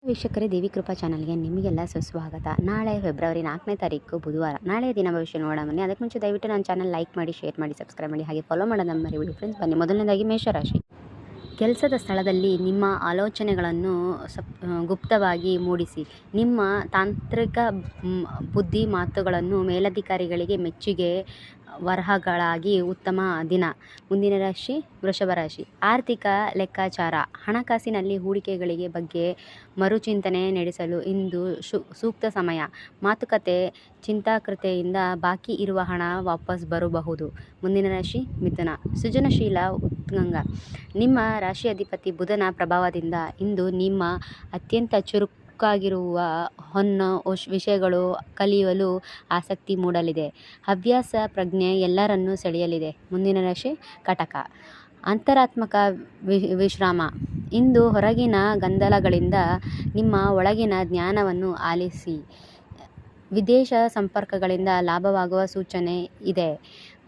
ವೀಕ್ಷಕರೇ, ದೇವಿ ಕೃಪಾ ಚಾನಲ್ಗೆ ನಿಮಗೆಲ್ಲ ಸುಸ್ವಾಗತ. ನಾಳೆ ಫೆಬ್ರವರಿ 4ನೇ ತಾರೀಕು ಬುಧವಾರ. ನಾಳೆಯ ದಿನ ಭವಿಷ್ಯ ನೋಡೋಣ ಬನ್ನಿ. ಅದಕ್ಕೆ ಮುಂಚೆ ದಯವಿಟ್ಟು ನನ್ನ ಚಾನಲ್ ಲೈಕ್ ಮಾಡಿ, ಶೇರ್ ಮಾಡಿ, ಸಬ್ಸ್ಕ್ರೈಬ್ ಮಾಡಿ, ಹಾಗೆ ಫಾಲೋ ಮಾಡೋದನ್ನು ಮರಿಬೇಡಿ ಫ್ರೆಂಡ್ಸ್. ಬನ್ನಿ, ಮೊದಲನೇದಾಗಿ ಮೇಷರಾಶಿ. ಕೆಲಸದ ಸ್ಥಳದಲ್ಲಿ ನಿಮ್ಮ ಆಲೋಚನೆಗಳನ್ನು ಗುಪ್ತವಾಗಿ ಮೂಡಿಸಿ. ನಿಮ್ಮ ತಾಂತ್ರಿಕ ಬುದ್ಧಿ ಮಾತುಗಳನ್ನು ಮೇಲಧಿಕಾರಿಗಳಿಗೆ ಮೆಚ್ಚುಗೆ ವರ್ಹಗಳಾಗಿ ಉತ್ತಮ ದಿನ. ಮುಂದಿನ ರಾಶಿ ವೃಷಭ ರಾಶಿ. ಆರ್ಥಿಕ ಲೆಕ್ಕಾಚಾರ. ಹಣಕಾಸಿನಲ್ಲಿ ಹೂಡಿಕೆಗಳಿಗೆ ಬಗ್ಗೆ ಮರುಚಿಂತನೆ ನಡೆಸಲು ಇಂದು ಸೂಕ್ತ ಸಮಯ. ಮಾತುಕತೆ ಚಿಂತಾಕೃತೆಯಿಂದ ಬಾಕಿ ಇರುವ ಹಣ ವಾಪಸ್ ಬರಬಹುದು. ಮುಂದಿನ ರಾಶಿ ಮಿಥುನ. ಸೃಜನಶೀಲ ಉತ್ತುಂಗ. ನಿಮ್ಮ ರಾಶಿ ಅಧಿಪತಿ ಬುಧನ ಪ್ರಭಾವದಿಂದ ಇಂದು ನಿಮ್ಮ ಅತ್ಯಂತ ಚುರುಕಾಗಿರುವ ಹೊನ್ನು ವಿಷಯಗಳು ಕಲಿಯಲು ಆಸಕ್ತಿ ಮೂಡಲಿದೆ. ಹವ್ಯಾಸ ಪ್ರಜ್ಞೆ ಎಲ್ಲರನ್ನೂ ಸೆಳೆಯಲಿದೆ. ಮುಂದಿನ ರಾಶಿ ಕಟಕ. ಅಂತರಾತ್ಮಕ ವಿಶ್ರಾಮ. ಇಂದು ಹೊರಗಿನ ಗೊಂದಲಗಳಿಂದ ನಿಮ್ಮ ಒಳಗಿನ ಜ್ಞಾನವನ್ನು ಆಲಿಸಿ. ವಿದೇಶ ಸಂಪರ್ಕಗಳಿಂದ ಲಾಭವಾಗುವ ಸೂಚನೆ ಇದೆ.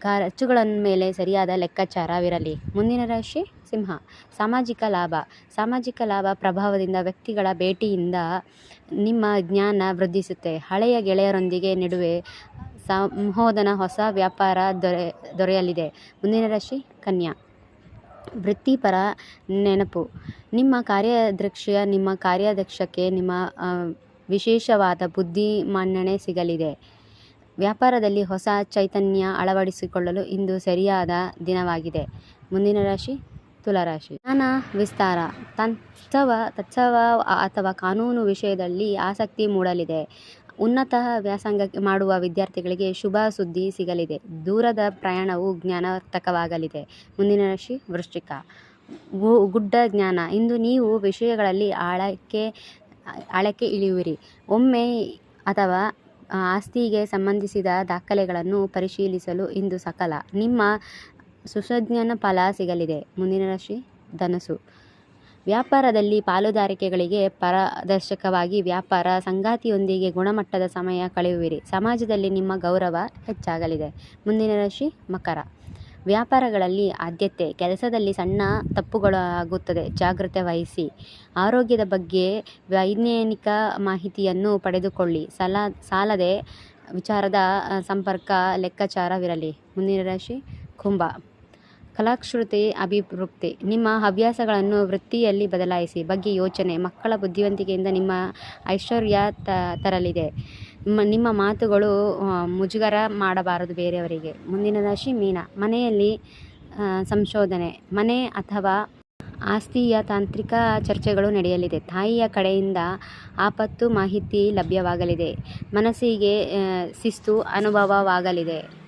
ಖರ್ಚುಗಳ ಮೇಲೆ ಸರಿಯಾದ ಲೆಕ್ಕಾಚಾರವಿರಲಿ. ಮುಂದಿನ ರಾಶಿ ಸಿಂಹ. ಸಾಮಾಜಿಕ ಲಾಭ. ಸಾಮಾಜಿಕ ಲಾಭ ಪ್ರಭಾವದಿಂದ ವ್ಯಕ್ತಿಗಳ ಭೇಟಿಯಿಂದ ನಿಮ್ಮ ಜ್ಞಾನ ವೃದ್ಧಿಸುತ್ತೆ. ಹಳೆಯ ಗೆಳೆಯರೊಂದಿಗೆ ನಡುವೆ ಸಂಶೋಧನಾ ಹೊಸ ವ್ಯಾಪಾರ ದೊರೆಯಲಿದೆ. ಮುಂದಿನ ರಾಶಿ ಕನ್ಯಾ. ವೃತ್ತಿಪರ ನೆನಪು. ನಿಮ್ಮ ಕಾರ್ಯದಕ್ಷಕ್ಕೆ ನಿಮ್ಮ ವಿಶೇಷವಾದ ಬುದ್ಧಿ ಮನ್ನಣೆ ಸಿಗಲಿದೆ. ವ್ಯಾಪಾರದಲ್ಲಿ ಹೊಸ ಚೈತನ್ಯ ಅಳವಡಿಸಿಕೊಳ್ಳಲು ಇಂದು ಸರಿಯಾದ ದಿನವಾಗಿದೆ. ಮುಂದಿನ ರಾಶಿ ತುಲಾರಾಶಿ. ಜ್ಞಾನ ವಿಸ್ತಾರ. ತತ್ಸವ ಅಥವಾ ಕಾನೂನು ವಿಷಯದಲ್ಲಿ ಆಸಕ್ತಿ ಮೂಡಲಿದೆ. ಉನ್ನತ ವ್ಯಾಸಂಗ ಮಾಡುವ ವಿದ್ಯಾರ್ಥಿಗಳಿಗೆ ಶುಭ ಸುದ್ದಿ ಸಿಗಲಿದೆ. ದೂರದ ಪ್ರಯಾಣವು ಜ್ಞಾನಾರ್ಥಕವಾಗಲಿದೆ. ಮುಂದಿನ ರಾಶಿ ವೃಶ್ಚಿಕ. ಗುಡ್ಡ ಜ್ಞಾನ. ಇಂದು ನೀವು ವಿಷಯಗಳಲ್ಲಿ ಆಳಕ್ಕೆ ಇಳಿಯುವಿರಿ. ಒಮ್ಮೆ ಅಥವಾ ಆಸ್ತಿಗೆ ಸಂಬಂಧಿಸಿದ ದಾಖಲೆಗಳನ್ನು ಪರಿಶೀಲಿಸಲು ಇಂದು ಸಕಾಲ. ನಿಮ್ಮ ಸುಸಂಜ್ಞಾನ ಫಲ ಸಿಗಲಿದೆ. ಮುಂದಿನ ರಾಶಿ ಧನಸ್ಸು. ವ್ಯಾಪಾರದಲ್ಲಿ ಪಾಲುದಾರಿಕೆಗಳಿಗೆ ಪಾರದರ್ಶಕವಾಗಿ ವ್ಯಾಪಾರ ಸಂಗಾತಿಯೊಂದಿಗೆ ಗುಣಮಟ್ಟದ ಸಮಯ ಕಳೆಯುವಿರಿ. ಸಮಾಜದಲ್ಲಿ ನಿಮ್ಮ ಗೌರವ ಹೆಚ್ಚಾಗಲಿದೆ. ಮುಂದಿನ ರಾಶಿ ಮಕರ. ವ್ಯಾಪಾರಗಳಲ್ಲಿ ಆದ್ಯತೆ. ಕೆಲಸದಲ್ಲಿ ಸಣ್ಣ ತಪ್ಪುಗಳಾಗುತ್ತದೆ, ಜಾಗ್ರತೆ ವಹಿಸಿ. ಆರೋಗ್ಯದ ಬಗ್ಗೆ ವೈಜ್ಞಾನಿಕ ಮಾಹಿತಿಯನ್ನು ಪಡೆದುಕೊಳ್ಳಿ. ಸಾಲದ ವಿಚಾರದ ಸಂಪರ್ಕ ಲೆಕ್ಕಾಚಾರವಿರಲಿ. ಮುಂದಿನ ರಾಶಿ ಕುಂಭ. ಕಲಾಕೃತಿ ಅಭಿವೃದ್ಧಿ. ನಿಮ್ಮ ಹವ್ಯಾಸಗಳನ್ನು ವೃತ್ತಿಯಲ್ಲಿ ಬದಲಾಯಿಸಿ ಬಗ್ಗೆ ಯೋಚನೆ. ಮಕ್ಕಳ ಬುದ್ಧಿವಂತಿಕೆಯಿಂದ ನಿಮ್ಮ ಐಶ್ವರ್ಯ ತರಲಿದೆ. ನಿಮ್ಮ ಮಾತುಗಳು ಮುಜುಗರ ಮಾಡಬಾರದು ಬೇರೆಯವರಿಗೆ. ಮುಂದಿನ ರಾಶಿ ಮೀನ. ಮನೆಯಲ್ಲಿ ಸಂಶೋಧನೆ. ಮನೆ ಅಥವಾ ಆಸ್ತಿಯ ತಾಂತ್ರಿಕ ಚರ್ಚೆಗಳು ನಡೆಯಲಿದೆ. ತಾಯಿಯ ಕಡೆಯಿಂದ ಆಪತ್ತು ಮಾಹಿತಿ ಲಭ್ಯವಾಗಲಿದೆ. ಮನಸ್ಸಿಗೆ ಶಿಸ್ತು ಅನುಭವವಾಗಲಿದೆ.